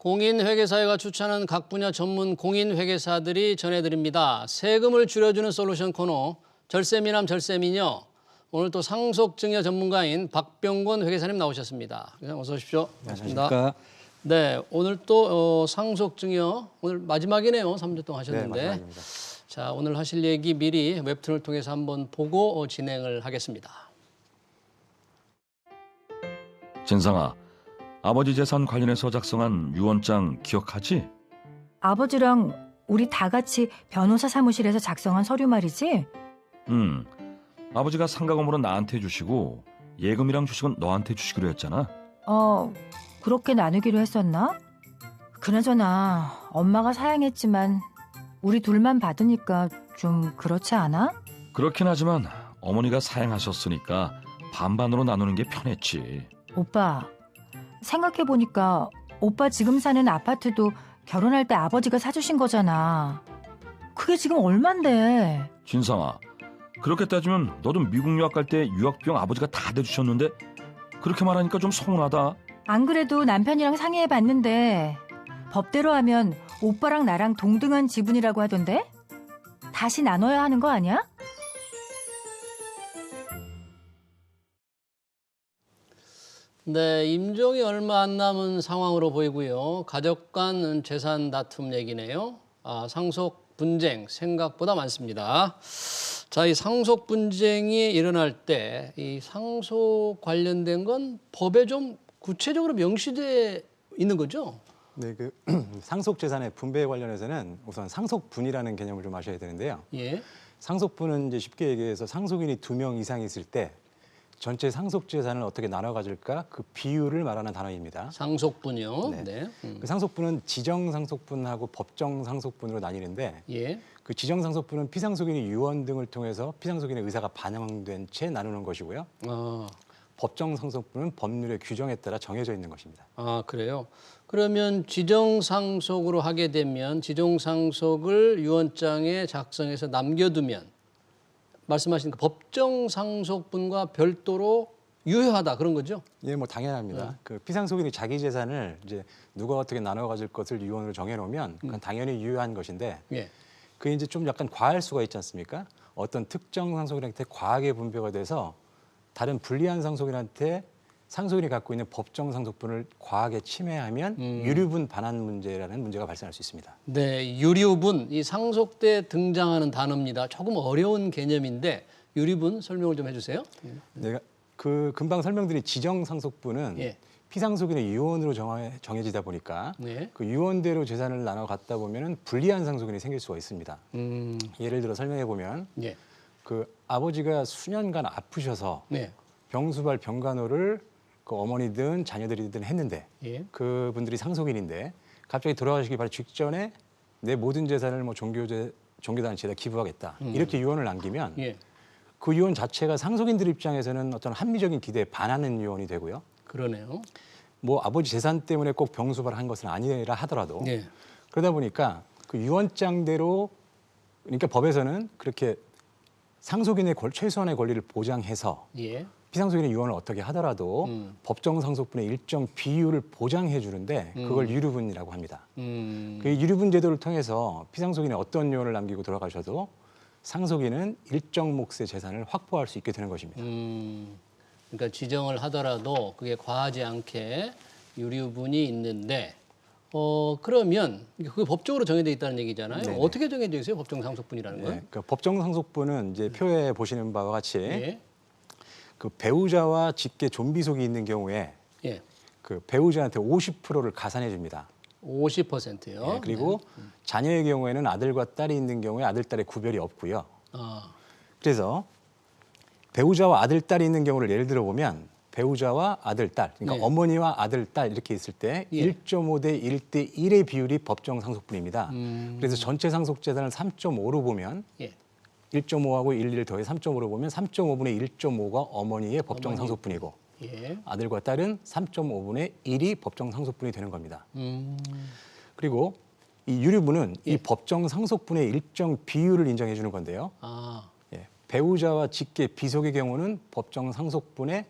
공인회계사회가 추천하는 각 분야 전문 공인회계사들이 전해드립니다. 세금을 줄여주는 솔루션 코너 절세미남 절세미녀. 오늘 또 상속증여 전문가인 박병권 회계사님 나오셨습니다. 어서 오십시오. 반갑습니다. 네, 오늘 또 상속증여 오늘 마지막이네요. 3주 동안 하셨는데. 네, 마지막입니다. 자, 오늘 하실 얘기 미리 웹툰을 통해서 한번 보고 진행을 하겠습니다. 진상아, 아버지 재산 관련해서 작성한 유언장 기억하지? 아버지랑 우리 다 같이 변호사 사무실에서 작성한 서류 말이지? 아버지가 상가금으로 나한테 주시고 예금이랑 주식은 너한테 주시기로 했잖아. 그렇게 나누기로 했었나? 그나저나 엄마가 사양했지만 우리 둘만 받으니까 좀 그렇지 않아? 그렇긴 하지만 어머니가 사양하셨으니까 반반으로 나누는 게 편했지. 오빠, 생각해보니까 오빠 지금 사는 아파트도 결혼할 때 아버지가 사주신 거잖아. 그게 지금 얼만데? 진상아, 그렇게 따지면 너도 미국 유학 갈 때 유학비용 아버지가 다 대주셨는데 그렇게 말하니까 좀 서운하다. 안 그래도 남편이랑 상의해봤는데 법대로 하면 오빠랑 나랑 동등한 지분이라고 하던데? 다시 나눠야 하는 거 아니야? 네, 임종이 얼마 안 남은 상황으로 보이고요. 가족 간 재산 다툼 얘기네요. 상속 분쟁 생각보다 많습니다. 자, 이 상속 분쟁이 일어날 때 이 상속 관련된 건 법에 좀 구체적으로 명시돼 있는 거죠? 네, 상속 재산의 분배에 관련해서는 우선 상속분이라는 개념을 좀 아셔야 되는데요. 예. 상속분은 이제 쉽게 얘기해서 상속인이 2명 이상 있을 때 전체 상속 재산을 어떻게 나눠 가질까 그 비율을 말하는 단어입니다. 상속분이요. 네. 네. 그 상속분은 지정 상속분하고 법정 상속분으로 나뉘는데 예. 그 지정 상속분은 피상속인이 유언 등을 통해서 피상속인의 의사가 반영된 채 나누는 것이고요. 법정 상속분은 법률의 규정에 따라 정해져 있는 것입니다. 그래요? 그러면 지정상속으로 하게 되면 지정상속을 유언장에 작성해서 남겨두면 말씀하신 그 법정상속분과 별도로 유효하다 그런 거죠? 예, 뭐 당연합니다. 그 피상속인이 자기 재산을 이제 누가 어떻게 나눠 가질 것을 유언으로 정해놓으면 그건 당연히 유효한 것인데 예. 그게 이제 좀 약간 과할 수가 있지 않습니까? 어떤 특정 상속인한테 과하게 분배가 돼서 다른 불리한 상속인한테 상속인이 갖고 있는 법정 상속분을 과하게 침해하면 유류분 반환 문제라는 문제가 발생할 수 있습니다. 네, 유류분 이 상속 때 등장하는 단어입니다. 조금 어려운 개념인데 유류분 설명을 좀 해주세요. 내가 그 금방 설명드린 지정 상속분은 예. 피상속인의 유언으로 정해지다 보니까 네. 그 유언대로 재산을 나눠 갖다 보면은 불리한 상속인이 생길 수가 있습니다. 예를 들어 설명해 보면 예. 그 아버지가 수년간 아프셔서 네. 병수발 병간호를 그 어머니든 자녀들이든 했는데 예. 그분들이 상속인인데 갑자기 돌아가시기 바로 직전에 내 모든 재산을 뭐 종교단체에다 기부하겠다 이렇게 유언을 남기면 예. 그 유언 자체가 상속인들 입장에서는 어떤 합리적인 기대에 반하는 유언이 되고요. 그러네요. 뭐 아버지 재산 때문에 꼭 병수발한 것은 아니라 하더라도 예. 그러다 보니까 그 유언장대로 그러니까 법에서는 그렇게 상속인의 최소한의 권리를 보장해서 예. 피상속인의 유언을 어떻게 하더라도 법정 상속분의 일정 비율을 보장해 주는데 그걸 유류분이라고 합니다. 그 유류분 제도를 통해서 피상속인이 어떤 유언을 남기고 돌아가셔도 상속인은 일정 몫의 재산을 확보할 수 있게 되는 것입니다. 그러니까 지정을 하더라도 그게 과하지 않게 유류분이 있는데 그러면 그게 법적으로 정해져 있다는 얘기잖아요. 네네. 어떻게 정해져 있어요? 법정 상속분이라는 건? 네, 그 법정 상속분은 이제 표에 보시는 바와 같이 예. 그 배우자와 직계 존비속이 있는 경우에 예. 그 배우자한테 50%를 가산해 줍니다. 50%요. 네, 그리고 자녀의 경우에는 아들과 딸이 있는 경우에 아들, 딸의 구별이 없고요. 그래서 배우자와 아들, 딸이 있는 경우를 예를 들어 보면 배우자와 아들, 딸, 그러니까 네. 어머니와 아들, 딸 이렇게 있을 때 예. 1.5 대 1대 1의 비율이 법정 상속분입니다. 그래서 전체 상속 재산을 3.5로 보면 예. 1.5하고 1을 더해 3.5로 보면 3.5분의 1.5가 어머니의 법정 상속분이고 예. 아들과 딸은 3.5분의 1이 법정 상속분이 되는 겁니다. 그리고 이 유류분은 이 법정 상속분의 일정 비율을 인정해 주는 건데요. 예, 배우자와 직계 비속의 경우는 법정 상속분의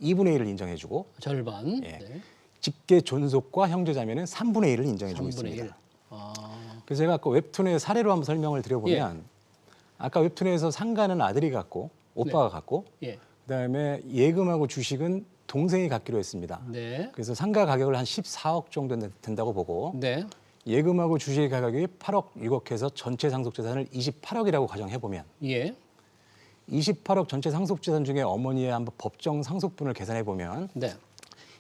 2분의 1을 인정해 주고 절반. 예. 네. 직계 존속과 형제자매는 3분의 1을 인정해주고 3분의 있습니다. 1. 아, 그래서 제가 아까 웹툰의 사례로 한번 설명을 드려보면 아까 웹툰에서 상가는 아들이 갖고 오빠가 갖고 예. 그다음에 예금하고 주식은 동생이 갖기로 했습니다. 네. 그래서 상가 가격을 한 14억 정도 된다고 보고 네. 예금하고 주식 가격이 8억 6억 해서 전체 상속재산을 28억이라고 가정해보면 예. 28억 전체 상속재산 중에 어머니의 한번 법정 상속분을 계산해보면 네.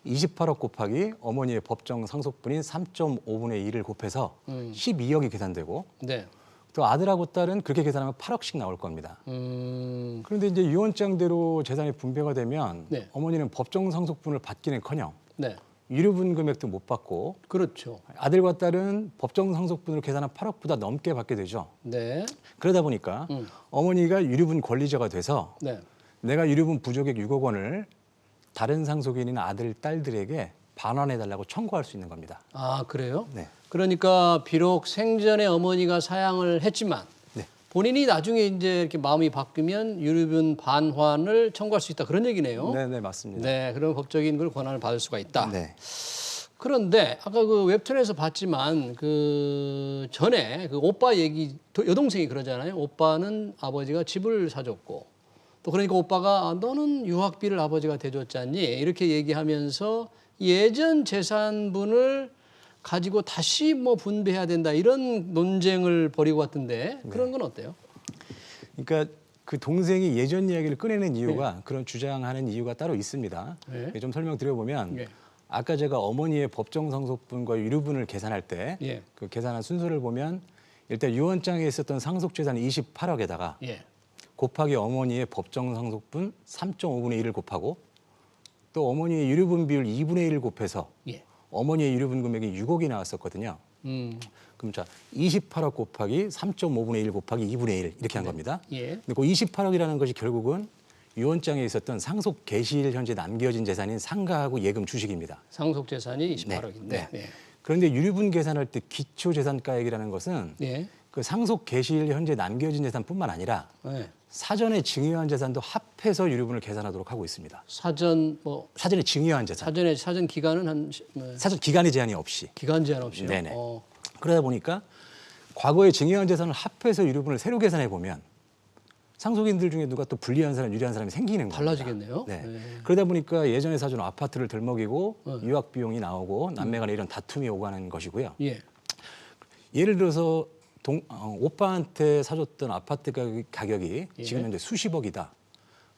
28억 곱하기 어머니의 법정 상속분인 3.5분의 1을 곱해서 12억이 계산되고 네. 또 아들하고 딸은 그렇게 계산하면 8억씩 나올 겁니다. 그런데 이제 유언장대로 재산이 분배가 되면 네. 어머니는 법정 상속분을 받기는커녕 네. 유류분 금액도 못 받고 그렇죠. 아들과 딸은 법정 상속분으로 계산한 8억보다 넘게 받게 되죠. 네. 그러다 보니까 어머니가 유류분 권리자가 돼서 네. 내가 유류분 부족액 6억 원을 다른 상속인이나 아들, 딸들에게 반환해달라고 청구할 수 있는 겁니다. 아, 그래요? 네. 그러니까 비록 생전에 어머니가 사양을 했지만 네. 본인이 나중에 이제 이렇게 마음이 바뀌면 유류분 반환을 청구할 수 있다 그런 얘기네요. 네, 네, 맞습니다. 네, 그런 법적인 걸 권한을 받을 수가 있다. 네. 그런데 아까 그 웹툰에서 봤지만 그 전에 그 오빠 얘기 여동생이 그러잖아요. 오빠는 아버지가 집을 사줬고 또 그러니까 오빠가 아, 너는 유학비를 아버지가 대줬잖니 이렇게 얘기하면서 예전 재산분을 가지고 다시 뭐 분배해야 된다 이런 논쟁을 벌이고 왔던데 그런 건 어때요? 그러니까 그 동생이 예전 이야기를 꺼내는 이유가 그런 주장하는 이유가 따로 있습니다. 네. 좀 설명드려보면 네. 아까 제가 어머니의 법정 상속분과 유류분을 계산할 때 예. 그 계산한 순서를 보면 일단 유언장에 있었던 상속재산 28억에다가 예. 곱하기 어머니의 법정 상속분 3.5분의 1을 곱하고 또 어머니의 유류분 비율 2분의 1을 곱해서 예. 어머니의 유류분 금액이 6억이 나왔었거든요. 그럼 자 28억 곱하기 3.5분의 1 곱하기 2분의 1 이렇게 한 겁니다. 예. 근데 그 28억이라는 것이 결국은 유언장에 있었던 상속 개시일 현재 남겨진 재산인 상가하고 예금 주식입니다. 상속 재산이 28억인데. 네. 네. 그런데 유류분 계산할 때 기초 재산가액이라는 것은 예. 그 상속 개시일 현재 남겨진 재산뿐만 아니라 네. 사전에 증여한 재산도 합해서 유류분을 계산하도록 하고 있습니다. 사전 뭐 사전에 증여한 재산, 사전 기간은 한 뭐, 사전 기간의 제한이 없이. 기간 제한 없이요. 네네. 그러다 보니까 과거에 증여한 재산을 합해서 유류분을 새로 계산해 보면 상속인들 중에 누가 또 불리한 사람, 유리한 사람이 생기는 겁니다. 달라지겠네요. 네. 네. 그러다 보니까 예전에 사준 아파트를 들먹이고 유학 비용이 나오고 남매간에 이런 다툼이 오가는 것이고요. 예. 예를 들어서 오빠한테 사줬던 아파트 가격이 예. 지금 현재 수십억이다.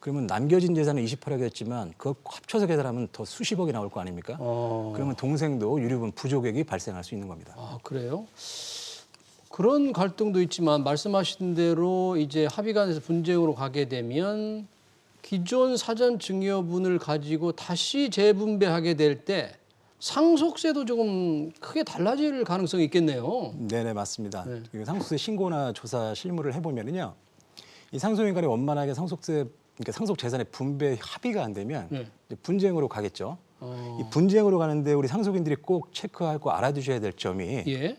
그러면 남겨진 재산은 28억이었지만 그거 합쳐서 계산하면 더 수십억이 나올 거 아닙니까? 그러면 동생도 유류분 부족액이 발생할 수 있는 겁니다. 아, 그래요? 그런 갈등도 있지만 말씀하신 대로 이제 합의간에서 분쟁으로 가게 되면 기존 사전 증여분을 가지고 다시 재분배하게 될 때 상속세도 조금 크게 달라질 가능성이 있겠네요. 네네 맞습니다. 네. 그 상속세 신고나 조사 실무를 해보면은요, 이 상속인 간에 원만하게 상속세 그러니까 상속 재산의 분배 합의가 안 되면 네. 이제 분쟁으로 가겠죠. 이 분쟁으로 가는데 우리 상속인들이 꼭 체크하고 알아두셔야 될 점이 예.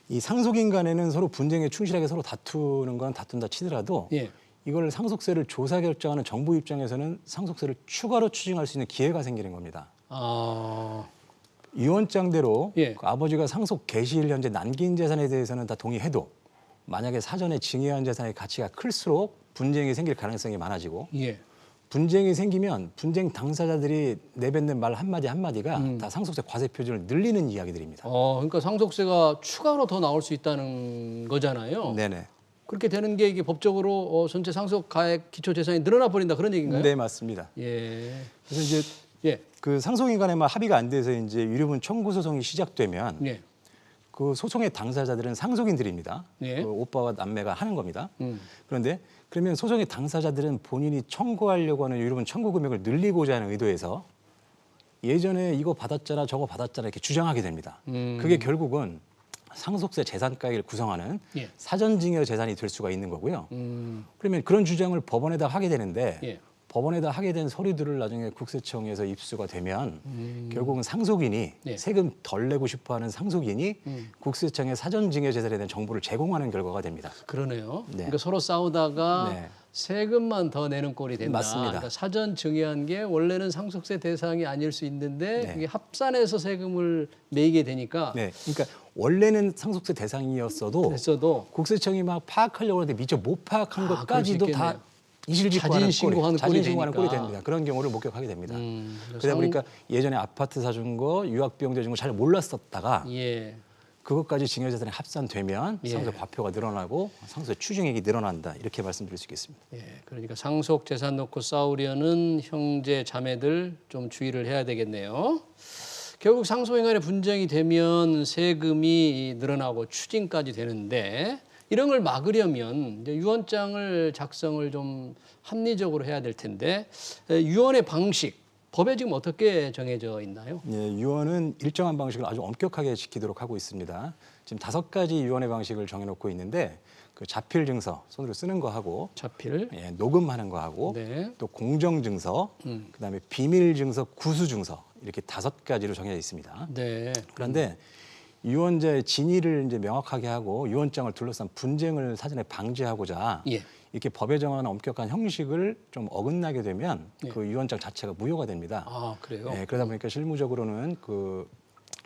이 상속인 간에는 서로 분쟁에 충실하게 서로 다투는 건 다툰다 치더라도 예. 이걸 상속세를 조사 결정하는 정부 입장에서는 상속세를 추가로 추징할 수 있는 기회가 생기는 겁니다. 아, 유언장대로 예. 그 아버지가 상속 개시일 현재 남긴 재산에 대해서는 다 동의해도 만약에 사전에 증여한 재산의 가치가 클수록 분쟁이 생길 가능성이 많아지고 예. 분쟁이 생기면 분쟁 당사자들이 내뱉는 말 한마디 한마디가 다 상속세 과세 표준을 늘리는 이야기들입니다. 그러니까 상속세가 추가로 더 나올 수 있다는 거잖아요. 네네. 그렇게 되는 게 이게 법적으로 전체 상속 가액 기초 재산이 늘어나 버린다 그런 얘기인가요? 네 맞습니다. 예. 그래서 이제 예. 그 상속인 간에만 합의가 안 돼서 이제 유류분 청구 소송이 시작되면 예. 그 소송의 당사자들은 상속인들입니다. 예. 그 오빠와 남매가 하는 겁니다. 그런데 그러면 소송의 당사자들은 본인이 청구하려고 하는 유류분 청구 금액을 늘리고자 하는 의도에서 예전에 이거 받았잖아 저거 받았잖아 이렇게 주장하게 됩니다. 그게 결국은 상속세 재산가액을 구성하는 예. 사전증여 재산이 될 수가 있는 거고요. 그러면 그런 주장을 법원에다 하게 되는데 예. 법원에다 하게 된 서류들을 나중에 국세청에서 입수가 되면 결국은 상속인이 네. 세금 덜 내고 싶어하는 상속인이 국세청에 사전증여재산에 대한 정보를 제공하는 결과가 됩니다. 그러네요. 네. 그러니까 서로 싸우다가 네. 세금만 더 내는 꼴이 된다. 맞습니다. 그러니까 사전 증여한 게 원래는 상속세 대상이 아닐 수 있는데 네. 이게 합산해서 세금을 매기게 되니까 네, 그러니까 원래는 상속세 대상이었어도 됐어도 국세청이 막 파악하려고 하는데 미처 못 파악한 그럴 것까지도 수 다 있겠네요. 이실직고하는 자진신고하는 꼴이 자진신고하는 꼴이 되니까. 됩니다. 그런 경우를 목격하게 됩니다. 그러다 상- 보니까 예전에 아파트 사준 거, 유학비용 대준 거 잘 몰랐었다가 예. 그것까지 증여재산에 합산되면 예. 상속 과표가 늘어나고 상속세 추징액이 늘어난다 이렇게 말씀드릴 수 있겠습니다. 예, 그러니까 상속 재산 놓고 싸우려는 형제 자매들 좀 주의를 해야 되겠네요. 결국 상속인간의 분쟁이 되면 세금이 늘어나고 추징까지 되는데 이런 걸 막으려면 이제 유언장을 작성을 좀 합리적으로 해야 될 텐데 유언의 방식 법에 지금 어떻게 정해져 있나요? 예, 유언은 일정한 방식을 아주 엄격하게 지키도록 하고 있습니다. 지금 5가지 유언의 방식을 정해놓고 있는데 그 자필 증서 손으로 쓰는 거 하고 자필. 예, 녹음하는 거 하고 네. 또 공정 증서, 그다음에 비밀 증서, 구수 증서 이렇게 5가지로 정해져 있습니다. 네. 그런데 유언자의 진위를 이제 명확하게 하고 유언장을 둘러싼 분쟁을 사전에 방지하고자 예. 이렇게 법에 정한 엄격한 형식을 좀 어긋나게 되면 예. 그 유언장 자체가 무효가 됩니다. 아, 그래요? 예, 그러다 보니까 실무적으로는 그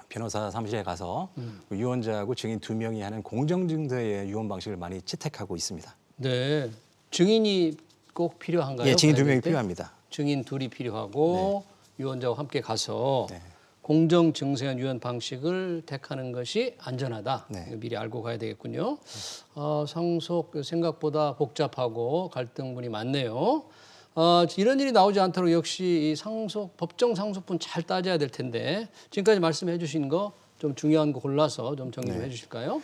변호사 사무실에 가서 그 유언자하고 증인 2명이 하는 공정증서의 유언 방식을 많이 채택하고 있습니다. 네. 증인이 꼭 필요한가요? 예, 증인 가야 2명이 될 때? 필요합니다. 증인 둘이 필요하고 유언자와 함께 가서 네. 공정 증서한 유언 방식을 택하는 것이 안전하다. 네. 이거 미리 알고 가야 되겠군요. 상속 생각보다 복잡하고 갈등분이 많네요. 이런 일이 나오지 않도록 역시 이 상속 법정 상속분 잘 따져야 될 텐데 지금까지 말씀해 주신 거 좀 중요한 거 골라서 좀 정리 좀 네. 해주실까요?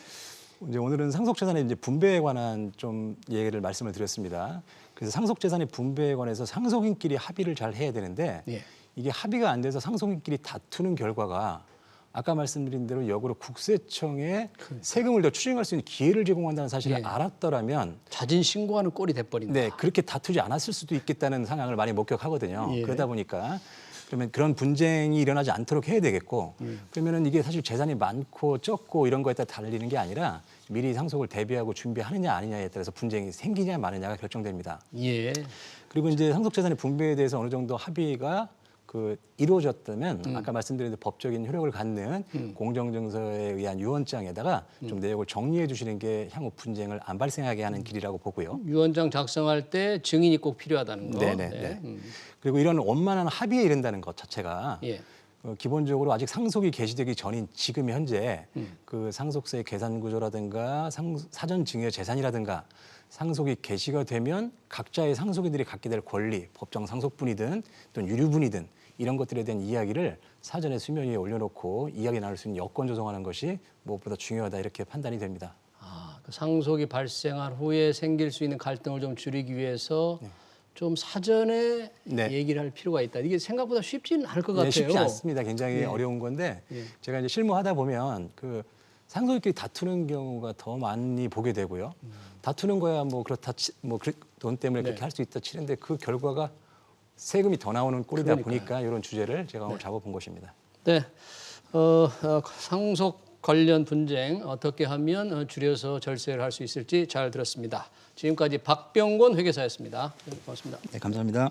이제 오늘은 상속재산의 이제 분배에 관한 좀 얘기를 말씀을 드렸습니다. 그래서 상속재산의 분배에 관해서 상속인끼리 합의를 잘 해야 되는데 예. 이게 합의가 안 돼서 상속인끼리 다투는 결과가 아까 말씀드린 대로 역으로 국세청에 세금을 더 추징할 수 있는 기회를 제공한다는 사실을 예. 알았더라면 자진 신고하는 꼴이 돼버린다. 네, 그렇게 다투지 않았을 수도 있겠다는 상황을 많이 목격하거든요. 예. 그러다 보니까 그러면 그런 분쟁이 일어나지 않도록 해야 되겠고 그러면은 이게 사실 재산이 많고 적고 이런 거에 따라 달리는 게 아니라 미리 상속을 대비하고 준비하느냐 아니냐에 따라서 분쟁이 생기냐 마느냐가 결정됩니다. 예. 그리고 이제 상속재산의 분배에 대해서 어느 정도 합의가 그 이루어졌다면 아까 말씀드린 법적인 효력을 갖는 공정증서에 의한 유언장에다가 좀 내용을 정리해 주시는 게 향후 분쟁을 안 발생하게 하는 길이라고 보고요. 유언장 작성할 때 증인이 꼭 필요하다는 거. 네네. 네. 그리고 이런 원만한 합의에 이른다는 것 자체가 예. 기본적으로 아직 상속이 개시되기 전인 지금 현재 그 상속세의 계산 구조라든가 사전 증여 재산이라든가 상속이 개시가 되면 각자의 상속인들이 갖게 될 권리, 법정 상속분이든 또는 유류분이든 이런 것들에 대한 이야기를 사전에 수면 위에 올려놓고 이야기 나눌 수 있는 여건 조성하는 것이 무엇보다 중요하다 이렇게 판단이 됩니다. 그 상속이 발생한 후에 생길 수 있는 갈등을 좀 줄이기 위해서 좀 사전에 네. 얘기를 할 필요가 있다. 이게 생각보다 쉽지는 않을 것 같아요. 네, 쉽지 않습니다. 굉장히 예. 어려운 건데 예. 제가 이제 실무하다 보면 그 상속인끼리 다투는 경우가 더 많이 보게 되고요. 다투는 거야 뭐 그렇다 돈 때문에 네. 그렇게 할 수 있다 치는데 그 결과가 세금이 더 나오는 꼴이다 그러니까요. 보니까 이런 주제를 제가 오늘 잡아본 것입니다. 네. 상속 관련 분쟁 어떻게 하면 줄여서 절세를 할 수 있을지 잘 들었습니다. 지금까지 박병곤 회계사였습니다. 네, 고맙습니다. 네, 감사합니다.